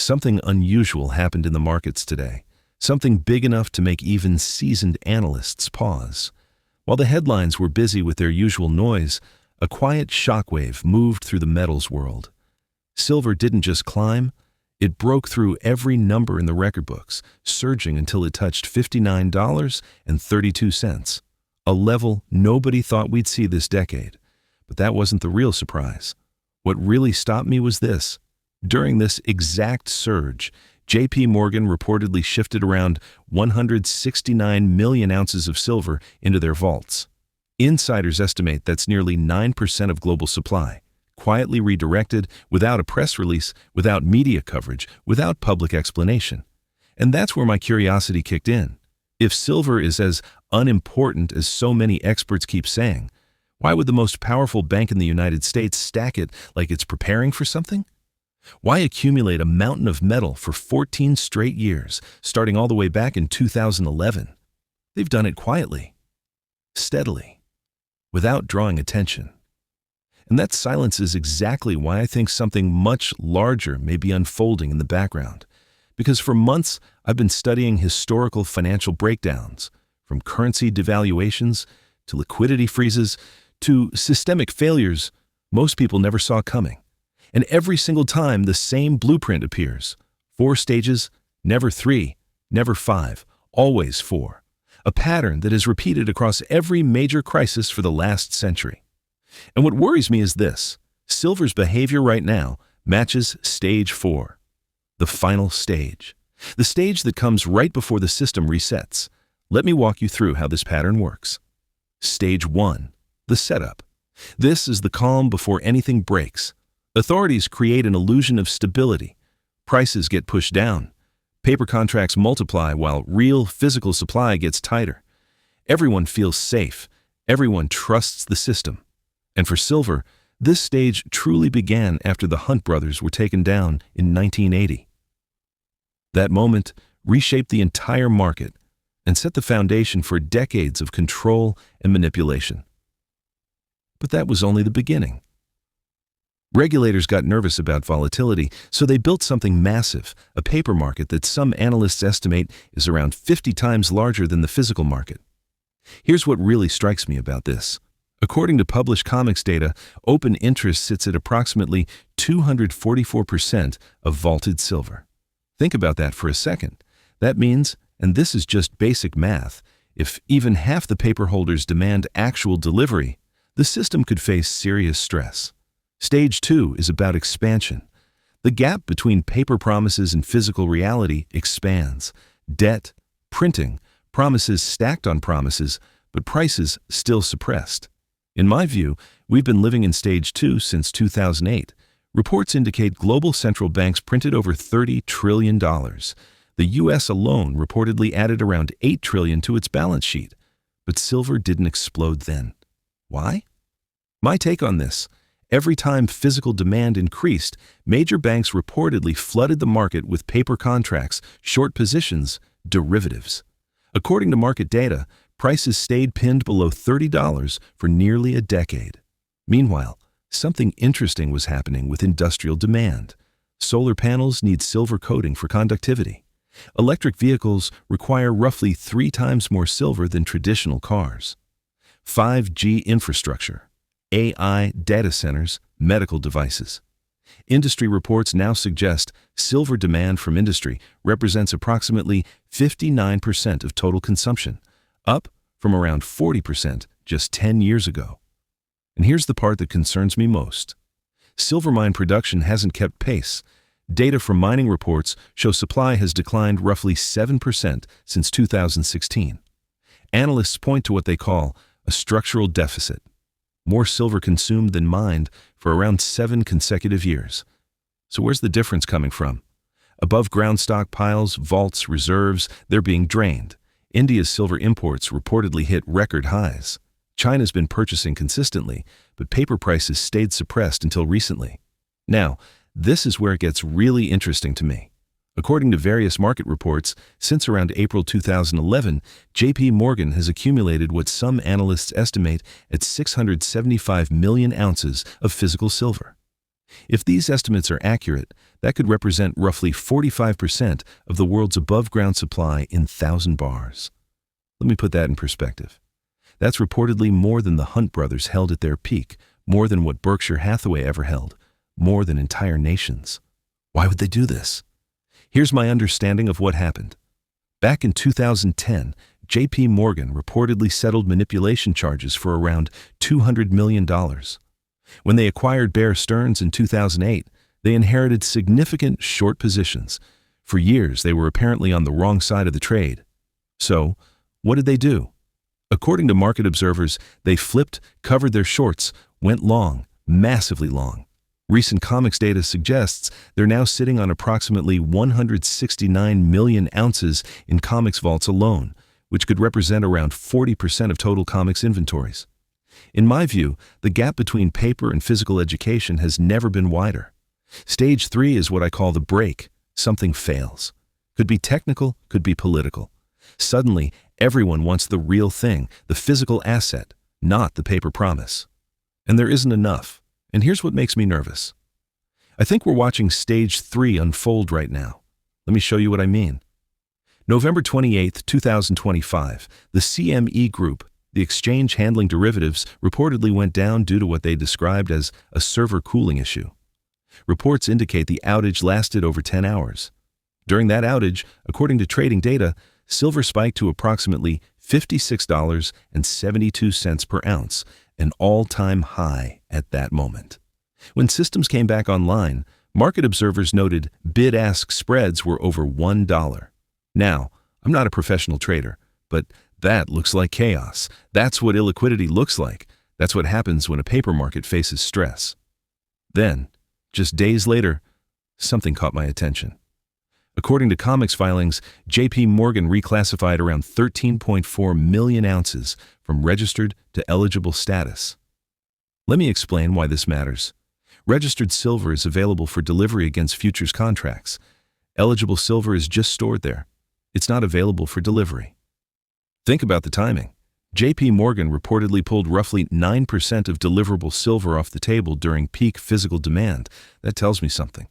Something unusual happened in the markets today, something big enough to make even seasoned analysts pause. While the headlines were busy with their usual noise, a quiet shockwave moved through the metals world. Silver didn't just climb, it broke through every number in the record books, surging until it touched $59.32, a level nobody thought we'd see this decade. But that wasn't the real surprise. What really stopped me was this. During this exact surge, JPMorgan reportedly shifted around 169 million ounces of silver into their vaults. Insiders estimate that's nearly 9% of global supply, quietly redirected, without a press release, without media coverage, without public explanation. And that's where my curiosity kicked in. If silver is as unimportant as so many experts keep saying, why would the most powerful bank in the United States stack it like it's preparing for something? Why accumulate a mountain of metal for 14 straight years, starting all the way back in 2011? They've done it quietly, steadily, without drawing attention. And that silence is exactly why I think something much larger may be unfolding in the background. Because for months, I've been studying historical financial breakdowns, from currency devaluations to liquidity freezes to systemic failures most people never saw coming. And every single time, the same blueprint appears. 4 stages, never 3, never 5, always 4. A pattern that is repeated across every major crisis for the last century. And what worries me is this. Silver's behavior right now matches stage 4, the final stage. The stage that comes right before the system resets. Let me walk you through how this pattern works. Stage 1, the setup. This is the calm before anything breaks. Authorities create an illusion of stability. Prices get pushed down. Paper contracts multiply while real physical supply gets tighter. Everyone feels safe. Everyone trusts the system. And for silver, this stage truly began after the Hunt brothers were taken down in 1980. That moment reshaped the entire market and set the foundation for decades of control and manipulation. But that was only the beginning. Regulators got nervous about volatility, so they built something massive, a paper market that some analysts estimate is around 50 times larger than the physical market. Here's what really strikes me about this. According to published comics data, open interest sits at approximately 244% of vaulted silver. Think about that for a second. That means, and this is just basic math, if even half the paper holders demand actual delivery, the system could face serious stress. Stage 2 is about expansion. The gap between paper promises and physical reality expands. Debt, printing, promises stacked on promises, but prices still suppressed. In my view, we've been living in Stage 2 since 2008. Reports indicate global central banks printed over $30 trillion. The U.S. alone reportedly added around $8 trillion to its balance sheet. But silver didn't explode then. Why? My take on this: every time physical demand increased, major banks reportedly flooded the market with paper contracts, short positions, derivatives. According to market data, prices stayed pinned below $30 for nearly a decade. Meanwhile, something interesting was happening with industrial demand. Solar panels need silver coating for conductivity. Electric vehicles require roughly 3 times more silver than traditional cars. 5G infrastructure, AI data centers, medical devices. Industry reports now suggest silver demand from industry represents approximately 59% of total consumption, up from around 40% just 10 years ago. And here's the part that concerns me most. Silver mine production hasn't kept pace. Data from mining reports show supply has declined roughly 7% since 2016. Analysts point to what they call a structural deficit. More silver consumed than mined for around 7 consecutive years. So where's the difference coming from? Above ground stockpiles, vaults, reserves, they're being drained. India's silver imports reportedly hit record highs. China's been purchasing consistently, but paper prices stayed suppressed until recently. Now, this is where it gets really interesting to me. According to various market reports, since around April 2011, JPMorgan has accumulated what some analysts estimate at 675 million ounces of physical silver. If these estimates are accurate, That could represent roughly 45% of the world's above-ground supply in 1,000 bars. Let me put that in perspective. That's reportedly more than the Hunt brothers held at their peak, more than what Berkshire Hathaway ever held, more than entire nations. Why would they do this? Here's my understanding of what happened. Back in 2010, JPMorgan reportedly settled manipulation charges for around $200 million. When they acquired Bear Stearns in 2008, they inherited significant short positions. For years, they were apparently on the wrong side of the trade. So, what did they do? According to market observers, they flipped, covered their shorts, went long, massively long. Recent comics data suggests they're now sitting on approximately 169 million ounces in comics vaults alone, which could represent around 40% of total comics inventories. In my view, the gap between paper and physical education has never been wider. Stage 3 is what I call the break. Something fails. Could be technical, could be political. Suddenly, everyone wants the real thing, the physical asset, not the paper promise. And there isn't enough. And here's what makes me nervous. I think we're watching Stage 3 unfold right now. Let me show you what I mean. November 28, 2025, the CME Group, the exchange handling derivatives, reportedly went down due to what they described as a server cooling issue. Reports indicate the outage lasted over 10 hours. During that outage, according to trading data, silver spiked to approximately $56.72 per ounce, an all-time high at that moment. When systems came back online, market observers noted bid-ask spreads were over $1. Now, I'm not a professional trader, but that looks like chaos. That's what illiquidity looks like. That's what happens when a paper market faces stress. Then, just days later, something caught my attention. According to comics filings, JPMorgan reclassified around 13.4 million ounces from registered to eligible status. Let me explain why this matters. Registered silver is available for delivery against futures contracts. Eligible silver is just stored there. It's not available for delivery. Think about the timing. JPMorgan reportedly pulled roughly 9% of deliverable silver off the table during peak physical demand. That tells me something.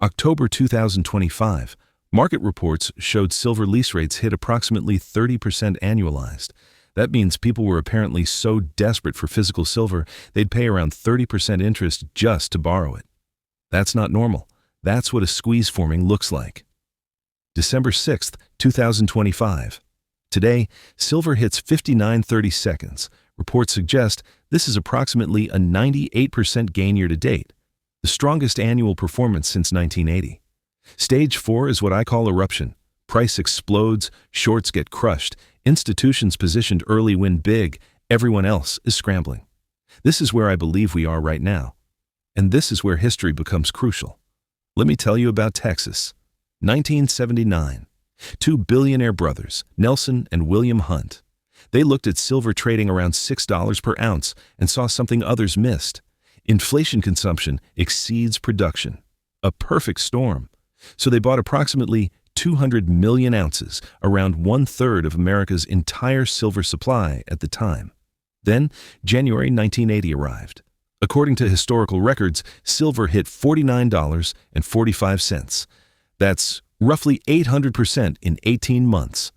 October 2025, market reports showed silver lease rates hit approximately 30% annualized. That means people were apparently so desperate for physical silver, they'd pay around 30% interest just to borrow it. That's not normal. That's what a squeeze forming looks like. December 6, 2025. Today, silver hits 59.30 seconds. Reports suggest this is approximately a 98% gain year to date, the strongest annual performance since 1980. Stage 4 is what I call eruption. Price explodes, shorts get crushed, institutions positioned early win big, everyone else is scrambling. This is where I believe we are right now. And this is where history becomes crucial. Let me tell you about Texas. 1979. Two billionaire brothers, Nelson and William Hunt. They looked at silver trading around $6 per ounce and saw something others missed. Inflation consumption exceeds production. A perfect storm. So they bought approximately 200 million ounces, around 1/3 of America's entire silver supply at the time. Then, January 1980 arrived. According to historical records, silver hit $49.45. That's roughly 800% in 18 months.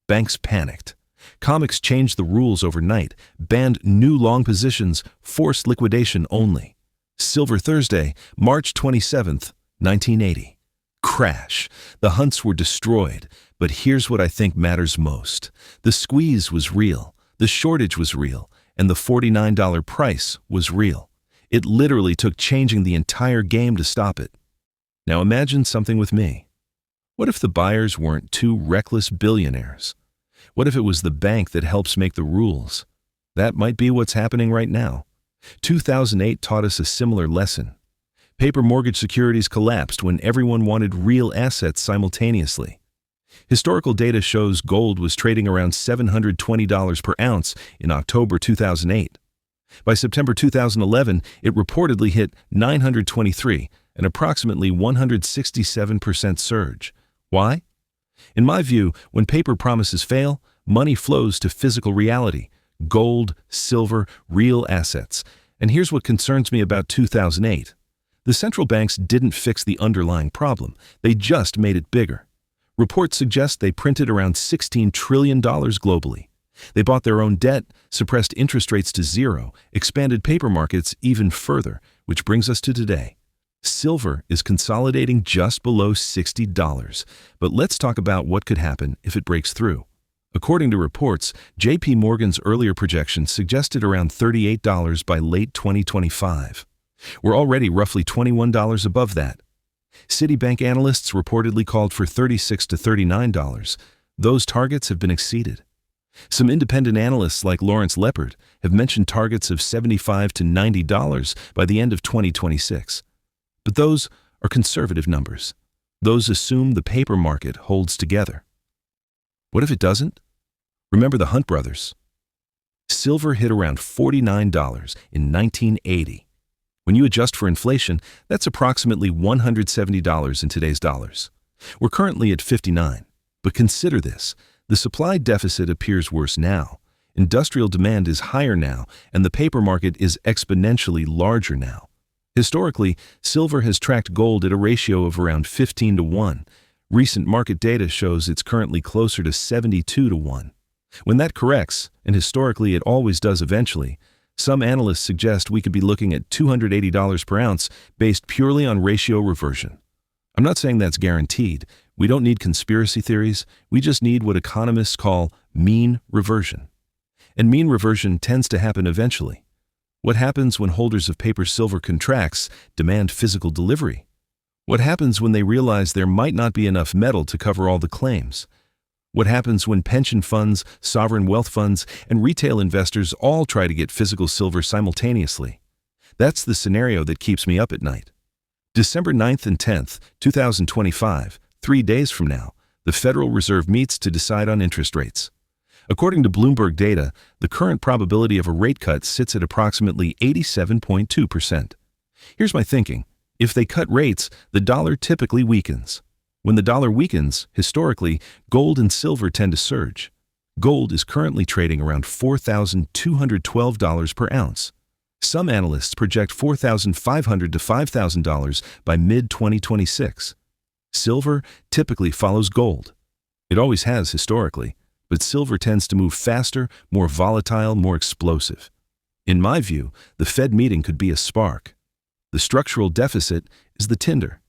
Banks panicked. Comics changed the rules overnight, banned new long positions, forced liquidation only. Silver Thursday, March 27, 1980. Crash. The Hunts were destroyed. But here's what I think matters most. The squeeze was real, the shortage was real, and the $49 price was real. It literally took changing the entire game to stop it. Now imagine something with me. What if the buyers weren't two reckless billionaires? What if it was the bank that helps make the rules? That might be what's happening right now. 2008 taught us a similar lesson. Paper mortgage securities collapsed when everyone wanted real assets simultaneously. Historical data shows gold was trading around $720 per ounce in October 2008. By September 2011, it reportedly hit $923, an approximately 167% surge. Why? In my view, when paper promises fail, money flows to physical reality, gold, silver, real assets. And here's what concerns me about 2008. The central banks didn't fix the underlying problem, they just made it bigger. Reports suggest they printed around $16 trillion globally. They bought their own debt, suppressed interest rates to zero, expanded paper markets even further, which brings us to today. Silver is consolidating just below $60, but let's talk about what could happen if it breaks through. According to reports, JPMorgan's earlier projections suggested around $38 by late 2025. We're already roughly $21 above that. Citibank analysts reportedly called for $36 to $39. Those targets have been exceeded. Some independent analysts like Lawrence Leopard have mentioned targets of $75 to $90 by the end of 2026. But those are conservative numbers. Those assume the paper market holds together. What if it doesn't? Remember the Hunt brothers? Silver hit around $49 in 1980. When you adjust for inflation, that's approximately $170 in today's dollars. We're currently at $59. But consider this. The supply deficit appears worse now. Industrial demand is higher now, and the paper market is exponentially larger now. Historically, silver has tracked gold at a ratio of around 15 to 1. Recent market data shows it's currently closer to 72 to 1. When that corrects, and historically it always does eventually, some analysts suggest we could be looking at $280 per ounce based purely on ratio reversion. I'm not saying that's guaranteed. We don't need conspiracy theories. We just need what economists call mean reversion. And mean reversion tends to happen eventually. What happens when holders of paper silver contracts demand physical delivery? What happens when they realize there might not be enough metal to cover all the claims? What happens when pension funds, sovereign wealth funds, and retail investors all try to get physical silver simultaneously? That's the scenario that keeps me up at night. December 9th and 10th, 2025, 3 days from now, the Federal Reserve meets to decide on interest rates. According to Bloomberg data, the current probability of a rate cut sits at approximately 87.2%. Here's my thinking. If they cut rates, the dollar typically weakens. When the dollar weakens, historically, gold and silver tend to surge. Gold is currently trading around $4,212 per ounce. Some analysts project $4,500 to $5,000 by mid-2026. Silver typically follows gold. It always has historically, but silver tends to move faster, more volatile, more explosive. In my view, the Fed meeting could be a spark. The structural deficit is the tinder.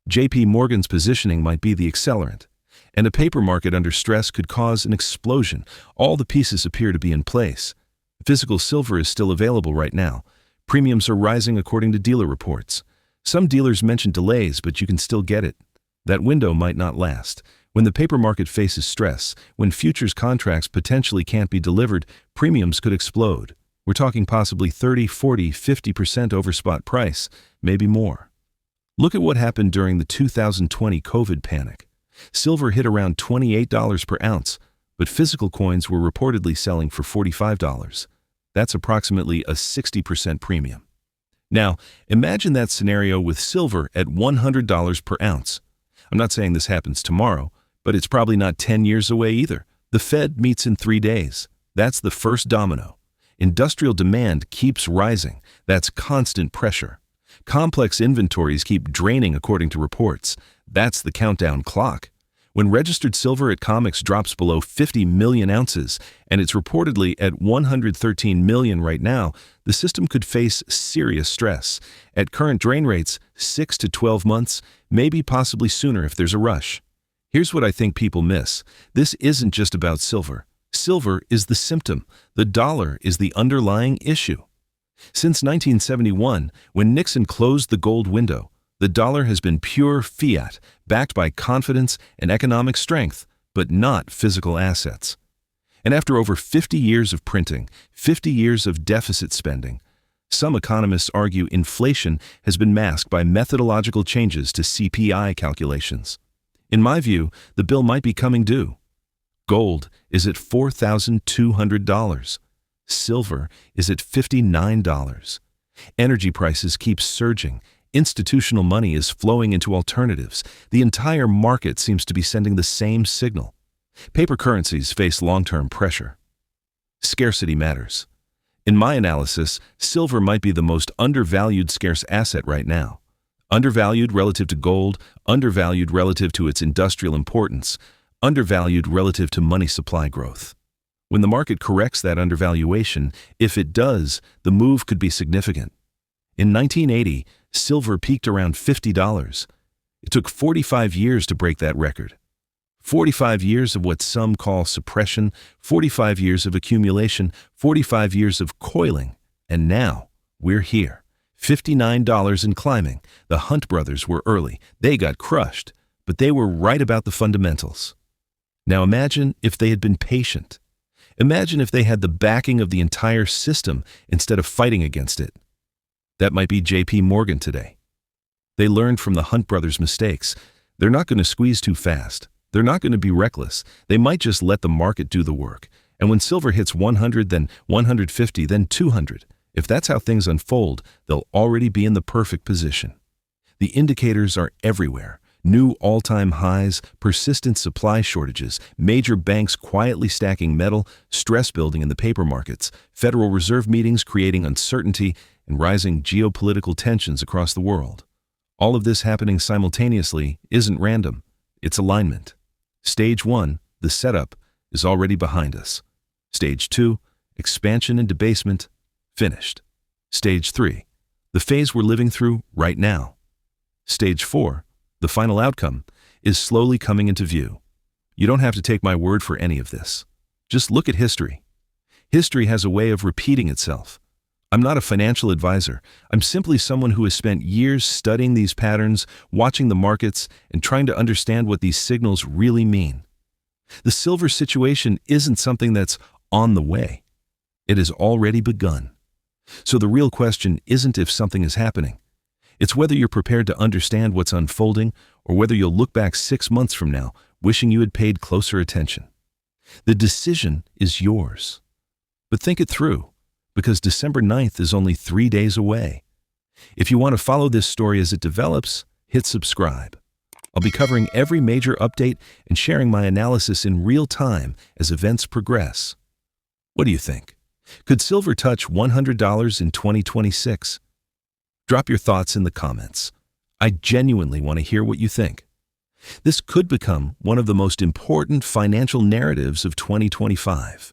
JPMorgan's positioning might be the accelerant. And a paper market under stress could cause an explosion. All the pieces appear to be in place. Physical silver is still available right now. Premiums are rising according to dealer reports. Some dealers mention delays, but you can still get it. That window might not last. When the paper market faces stress, when futures contracts potentially can't be delivered, premiums could explode. We're talking possibly 30, 40, 50% over spot price, maybe more. Look at what happened during the 2020 COVID panic. Silver hit around $28 per ounce, but physical coins were reportedly selling for $45. That's approximately a 60% premium. Now, imagine that scenario with silver at $100 per ounce. I'm not saying this happens tomorrow, but it's probably not 10 years away either. The Fed meets in 3 days. That's the first domino. Industrial demand keeps rising. That's constant pressure. Complex inventories keep draining according to reports. That's the countdown clock. When registered silver at COMEX drops below 50 million ounces, and it's reportedly at 113 million right now, the system could face serious stress. At current drain rates, 6 to 12 months, maybe possibly sooner if there's a rush. Here's what I think people miss. This isn't just about silver. Silver is the symptom. The dollar is the underlying issue. Since 1971, when Nixon closed the gold window, the dollar has been pure fiat, backed by confidence and economic strength, but not physical assets. And after over 50 years of printing, 50 years of deficit spending, some economists argue inflation has been masked by methodological changes to CPI calculations. In my view, the bill might be coming due. Gold is at $4,200. Silver is at $59. Energy prices keep surging. Institutional money is flowing into alternatives. The entire market seems to be sending the same signal. Paper currencies face long-term pressure. Scarcity matters. In my analysis, silver might be the most undervalued scarce asset right now. Undervalued relative to gold, undervalued relative to its industrial importance, undervalued relative to money supply growth. When the market corrects that undervaluation, if it does, the move could be significant. In 1980, silver peaked around $50. It took 45 years to break that record. 45 years of what some call suppression, 45 years of accumulation, 45 years of coiling, and now we're here. $59 and climbing. The Hunt brothers were early. They got crushed, but they were right about the fundamentals. Now imagine if they had been patient. Imagine if they had the backing of the entire system instead of fighting against it. That might be JPMorgan today. They learned from the Hunt brothers' mistakes. They're not going to squeeze too fast. They're not going to be reckless. They might just let the market do the work. And when silver hits 100, then 150, then 200, if that's how things unfold, they'll already be in the perfect position. The indicators are everywhere. New all-time highs, persistent supply shortages, major banks quietly stacking metal, stress building in the paper markets, Federal Reserve meetings creating uncertainty, and rising geopolitical tensions across the world. All of this happening simultaneously isn't random. It's alignment. Stage 1, the setup, is already behind us. Stage 2, expansion and debasement, finished. Stage 3, the phase we're living through right now. Stage 4, the final outcome, is slowly coming into view. You don't have to take my word for any of this. Just look at history. History has a way of repeating itself. I'm not a financial advisor. I'm simply someone who has spent years studying these patterns, watching the markets, and trying to understand what these signals really mean. The silver situation isn't something that's on the way. It has already begun. So the real question isn't if something is happening. It's whether you're prepared to understand what's unfolding or whether you'll look back 6 months from now wishing you had paid closer attention. The decision is yours. But think it through, because December 9th is only 3 days away. If you want to follow this story as it develops, hit subscribe. I'll be covering every major update and sharing my analysis in real time as events progress. What do you think? Could silver touch $100 in 2026? Drop your thoughts in the comments. I genuinely want to hear what you think. This could become one of the most important financial narratives of 2025.